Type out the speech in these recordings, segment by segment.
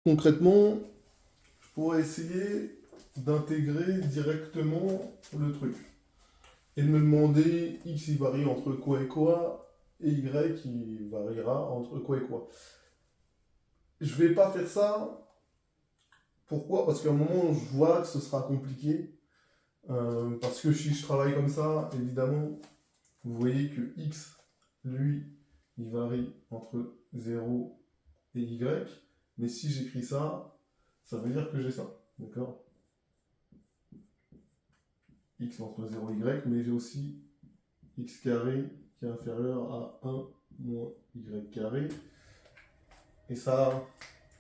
concrètement, je pourrais essayer d'intégrer directement le truc et de me demander x il varie entre quoi et quoi et y il variera entre quoi et quoi. Je vais pas faire ça. Pourquoi? Parce qu'à un moment, je vois que ce sera compliqué. Parce que si je travaille comme ça, évidemment, vous voyez que x, lui, il varie entre 0 et y. Mais si j'écris ça, ça veut dire que j'ai ça. D'accord? X entre 0 et y, mais j'ai aussi x carré qui est inférieur à 1 moins y carré. Et ça,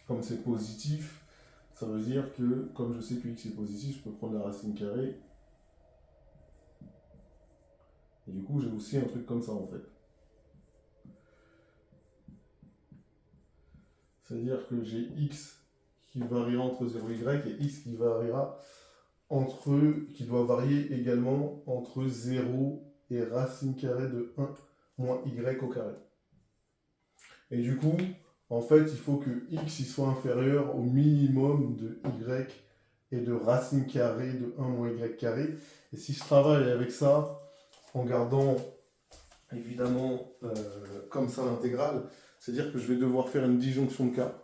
comme c'est positif, ça veut dire que, comme je sais que x est positif, je peux prendre la racine carrée. Et du coup, j'ai aussi un truc comme ça en fait. C'est-à-dire que j'ai x qui variera entre 0 et y et x qui variera qui doit varier également entre 0 et racine carrée de 1 moins y au carré. Et du coup, en fait, il faut que x il soit inférieur au minimum de y et de racine carrée de 1 moins y carré. Et si je travaille avec ça, en gardant évidemment comme ça l'intégrale, c'est-à-dire que je vais devoir faire une disjonction de cas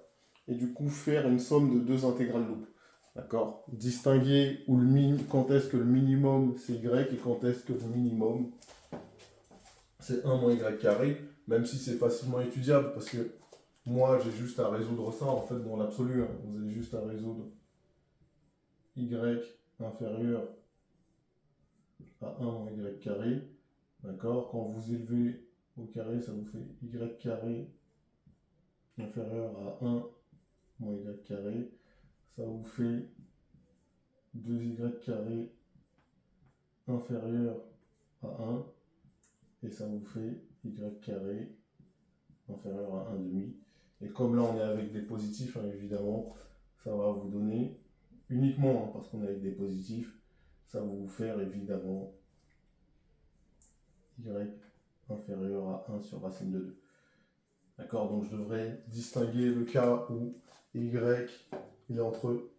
et du coup faire une somme de deux intégrales doubles. D'accord? Distinguer quand est-ce que le minimum c'est y et quand est-ce que le minimum c'est 1 moins y carré, même si c'est facilement étudiable parce que moi j'ai juste à résoudre ça en fait dans l'absolu. Hein. Vous avez juste à résoudre y inférieur à 1 moins y carré. D'accord? Quand vous élevez au carré, ça vous fait y carré inférieur à 1 moins y carré. Ça vous fait 2y carré inférieur à 1. Et ça vous fait y carré inférieur à 1 demi. Et comme là on est avec des positifs, hein, évidemment, ça va vous donner uniquement, hein, parce qu'on est avec des positifs, ça va vous faire évidemment y inférieur à 1 sur racine de 2. D'accord? Donc je devrais distinguer le cas où y il est entre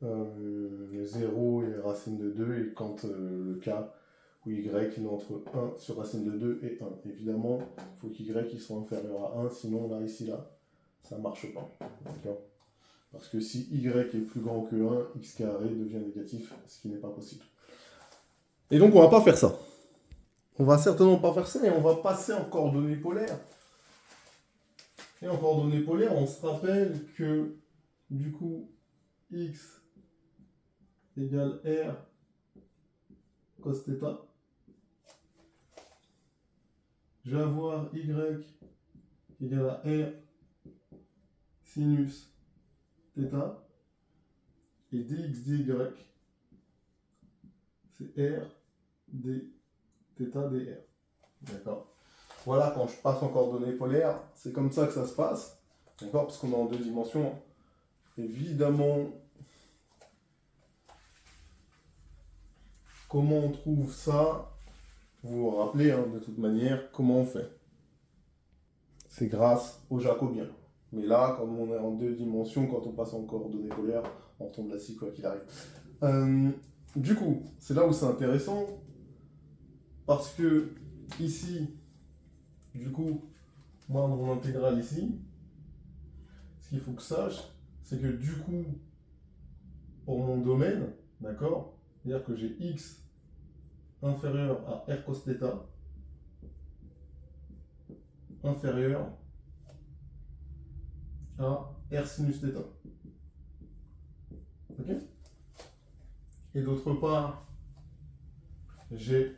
0 et racine de 2 et quand le cas où y il est entre 1 sur racine de 2 et 1. Évidemment, il faut qu'y il soit inférieur à 1, sinon là, ici, là, ça ne marche pas. D'accord? Parce que si y est plus grand que 1, x carré devient négatif, ce qui n'est pas possible. Et donc on ne va pas faire ça. On va certainement pas faire ça et on va passer en coordonnées polaires. Et en coordonnées polaires, on se rappelle que du coup, x égale r cos θ. Je vais avoir y égale à r sinus θ. Et dx dy, c'est r d θ dr. D'accord? Voilà, quand je passe en coordonnées polaires, c'est comme ça que ça se passe. D'accord? Parce qu'on est en deux dimensions. Évidemment, comment on trouve ça? Vous vous rappelez, hein, de toute manière, comment on fait? C'est grâce aux jacobiens. Mais là, comme on est en deux dimensions, quand on passe en coordonnées polaires, on tombe là-dessus quoi qu'il arrive. Du coup, c'est là où c'est intéressant, parce que ici, du coup, moi, mon intégrale ici, ce qu'il faut que je sache, c'est que du coup, pour mon domaine, d'accord, c'est-à-dire que j'ai x inférieur à r cos θ inférieur à r sinus θ. Ok? Et d'autre part, j'ai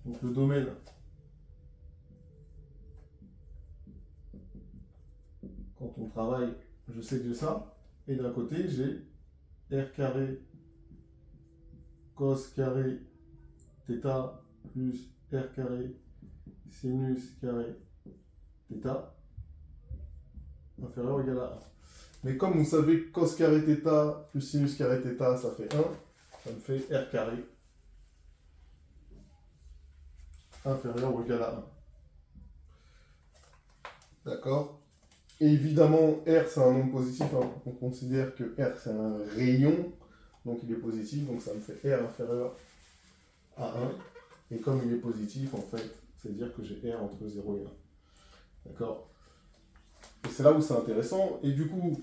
donc le domaine quand on travaille, je sais que j'ai ça. Et d'un côté, j'ai r carré cos carré θ plus r carré sinus carré θ inférieur ou égal à 1. Mais comme vous savez, cos carré θ plus sinus carré θ, ça fait 1, ça me fait r carré inférieur ou égal à 1. D'accord? Et évidemment, R c'est un nombre positif, hein. On considère que R c'est un rayon, donc il est positif, donc ça me fait R inférieur à 1. Et comme il est positif, en fait, c'est-à-dire que j'ai R entre 0 et 1. D'accord? Et c'est là où c'est intéressant. Et du coup,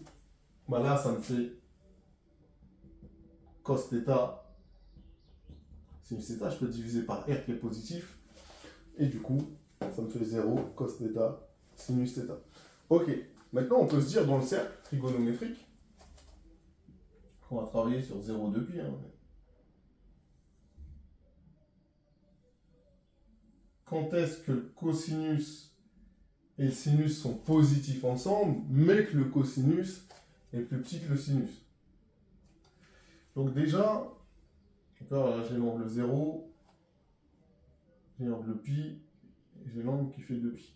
bah là, ça me fait cos θ, sinus θ. Je peux diviser par R qui est positif. Et du coup, ça me fait 0 cos θ, sinus θ. Ok, maintenant on peut se dire dans le cercle trigonométrique, on va travailler sur 0 depuis. Hein. Quand est-ce que le cosinus et le sinus sont positifs ensemble, mais que le cosinus est plus petit que le sinus? Donc déjà, j'ai l'angle 0, j'ai l'angle pi, et j'ai l'angle qui fait 2pi.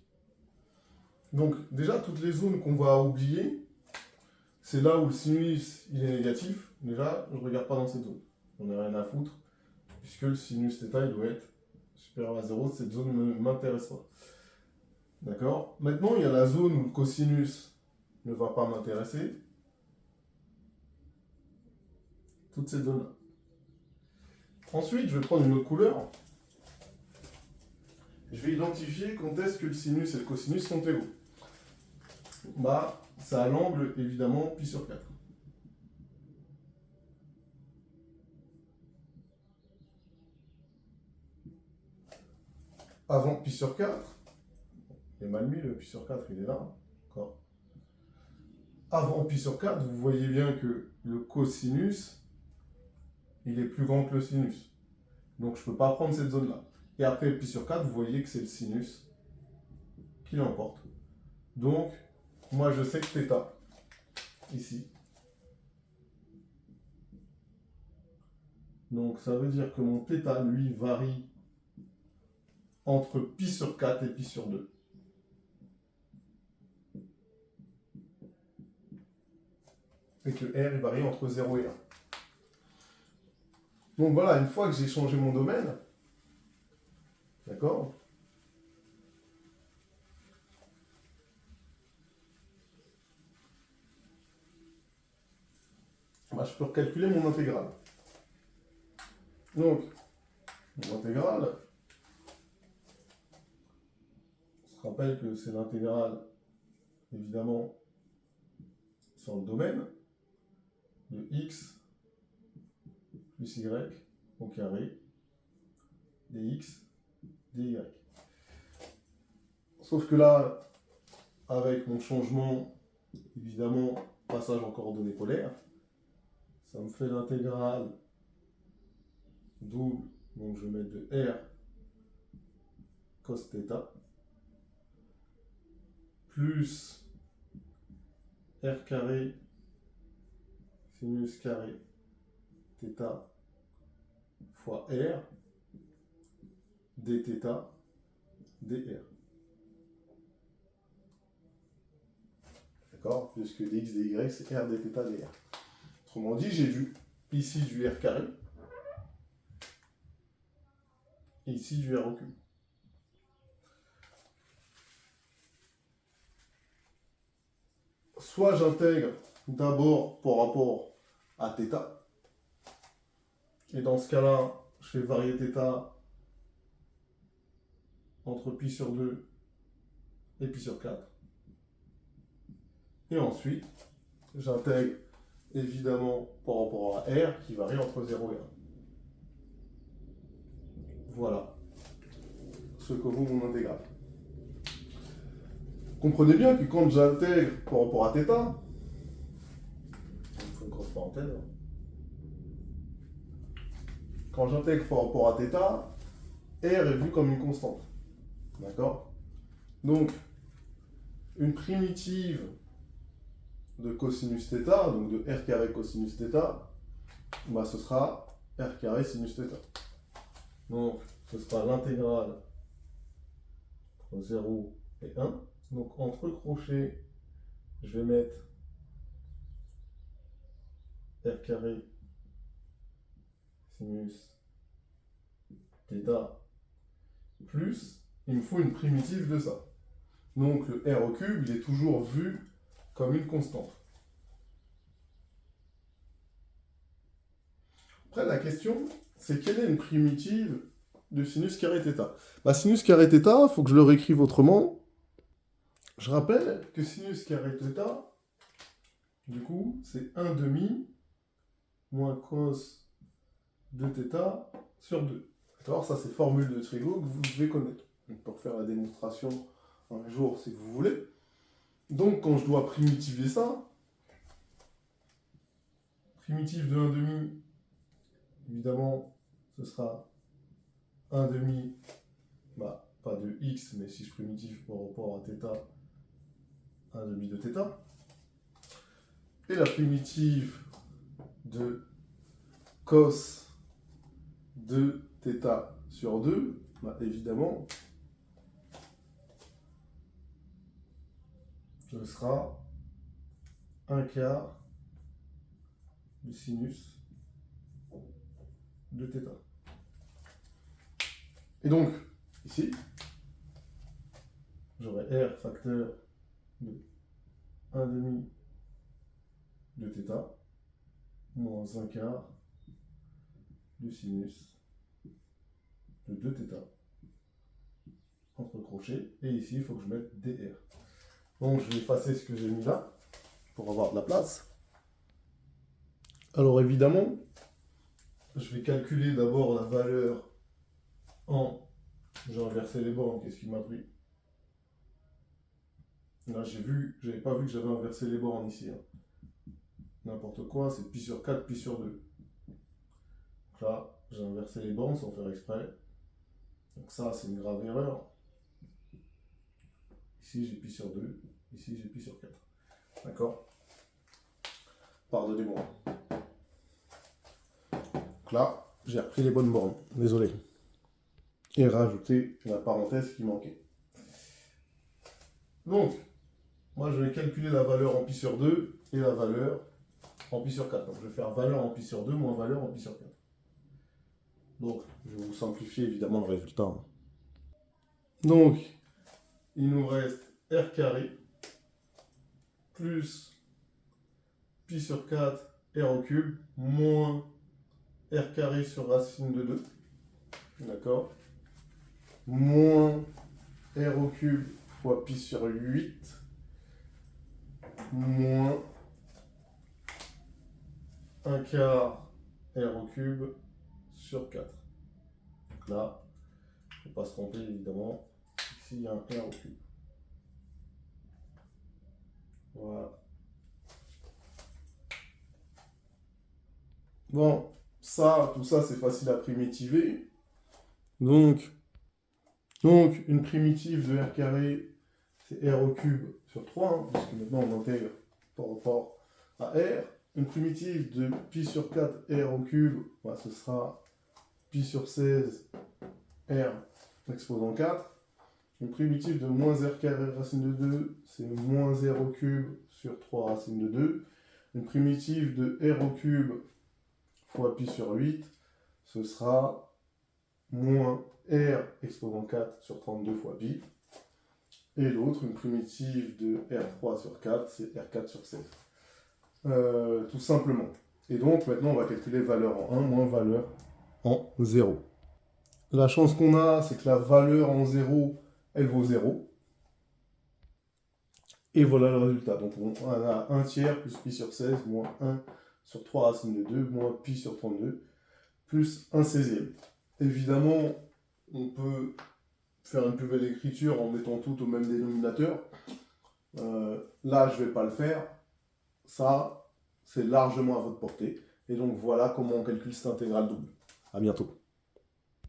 Donc déjà, toutes les zones qu'on va oublier, c'est là où le sinus il est négatif. Déjà, je ne regarde pas dans cette zone. On n'a rien à foutre, puisque le sinus θ il doit être supérieur à 0, cette zone ne m'intéresse pas. D'accord? Maintenant, il y a la zone où le cosinus ne va pas m'intéresser. Toute cette zone-là. Ensuite, je vais prendre une autre couleur. Je vais identifier quand est-ce que le sinus et le cosinus sont égaux. Bah, c'est à l'angle, évidemment, pi sur 4. Avant pi sur 4, il est mal mis, le pi sur 4, il est là. D'accord. Avant pi sur 4, vous voyez bien que le cosinus, il est plus grand que le sinus. Donc, je ne peux pas prendre cette zone-là. Et après pi sur 4, vous voyez que c'est le sinus qui l'emporte. Donc, moi, je sais que θ, ici. Donc, ça veut dire que mon θ, lui, varie entre pi sur 4 et pi sur 2. Et que R, il varie entre 0 et 1. Donc voilà, une fois que j'ai changé mon domaine, d'accord? Bah, je peux recalculer mon intégrale. Donc, mon intégrale, on se rappelle que c'est l'intégrale, évidemment, sur le domaine de x plus y au carré dx dy. Sauf que là, avec mon changement, évidemment, passage en coordonnées polaires, ça me fait l'intégrale double, donc je vais mettre de r cos θ plus r carré sinus carré θ fois r dθ dr. D'accord? Puisque dx dy c'est r dθ dr. Autrement dit, j'ai ici du r carré et ici du r au cube. Soit j'intègre d'abord par rapport à θ, et dans ce cas-là, je fais varier θ entre pi sur 2 et pi sur 4. Et ensuite, j'intègre évidemment par rapport à R qui varie entre 0 et 1. Voilà ce que vaut mon intégrale. Comprenez bien que quand j'intègre par rapport à θ, il faut une grosse parenthèse, quand j'intègre par rapport à θ, R est vu comme une constante. D'accord? Donc, une primitive de cosinus θ, donc de r carré cosinus θ, bah ce sera r carré sinus θ. Donc, ce sera l'intégrale entre 0 et 1. Donc, entre crochets, je vais mettre r carré sinus θ plus, il me faut une primitive de ça. Donc, le r au cube, il est toujours vu comme une constante. Après, la question, c'est quelle est une primitive de sinus carré θ? Bah, sinus carré θ, il faut que je le réécrive autrement. Je rappelle que sinus carré θ, du coup, c'est 1 demi moins cos de θ sur 2. Alors ça, c'est formule de Trigo que vous devez connaître. Donc, pour faire la démonstration un jour, si vous voulez. Donc, quand je dois primitiver ça, primitive de 1 demi, évidemment, ce sera 1 demi, bah, pas de x, mais si je primitive par rapport à θ, 1 demi de θ. Et la primitive de cos de θ sur 2, bah, évidemment, ce sera 1 quart du sinus de θ. Et donc, ici, j'aurai R facteur de 1 demi de θ moins 1 quart du sinus de 2θ entre crochets. Et ici, il faut que je mette dr. Donc, je vais effacer ce que j'ai mis là pour avoir de la place. Alors, évidemment, je vais calculer d'abord la valeur en... J'ai inversé les bornes, qu'est-ce qui m'a pris? Là, j'avais pas vu que j'avais inversé les bornes ici. Hein. N'importe quoi, c'est pi sur 4, pi sur 2. Donc là, j'ai inversé les bornes sans faire exprès. Donc ça, c'est une grave erreur. Ici, j'ai pi sur 2. Ici, j'ai pi sur 4. D'accord? Pardonnez-moi. Donc là, j'ai repris les bonnes bornes. Désolé. Et rajouté la parenthèse qui manquait. Donc, moi, je vais calculer la valeur en pi sur 2 et la valeur en pi sur 4. Donc, je vais faire valeur en pi sur 2 moins valeur en pi sur 4. Donc, je vais vous simplifier évidemment le résultat. Donc, il nous reste r carré plus pi sur 4 r au cube moins r carré sur racine de 2. D'accord? Moins r au cube fois pi sur 8 moins 1 quart r au cube sur 4. Donc là, il ne faut pas se tromper évidemment. Ici, il y a un r au cube. Voilà. Bon, ça, tout ça, c'est facile à primitiver. Donc, une primitive de r carré, c'est r au cube sur 3, hein, puisque maintenant on intègre par rapport à r. Une primitive de pi sur 4 r au cube, bah, ce sera pi sur 16 r exposant 4. Une primitive de moins r carré racine de 2, c'est moins r au cube sur 3 racine de 2. Une primitive de r au cube fois pi sur 8, ce sera moins r exposant 4 sur 32 fois pi. Et l'autre, une primitive de R3 sur 4, c'est R4 sur 7. Tout simplement. Et donc, maintenant, on va calculer valeur en 1 moins valeur en 0. La chance qu'on a, c'est que la valeur en 0, elle vaut 0. Et voilà le résultat. Donc, on a 1 tiers plus pi sur 16 moins 1 sur 3 racine de 2 moins pi sur 32 plus 1 16e. Évidemment, on peut faire une plus belle écriture en mettant tout au même dénominateur. Là, je ne vais pas le faire. Ça, c'est largement à votre portée. Et donc, voilà comment on calcule cette intégrale double. À bientôt.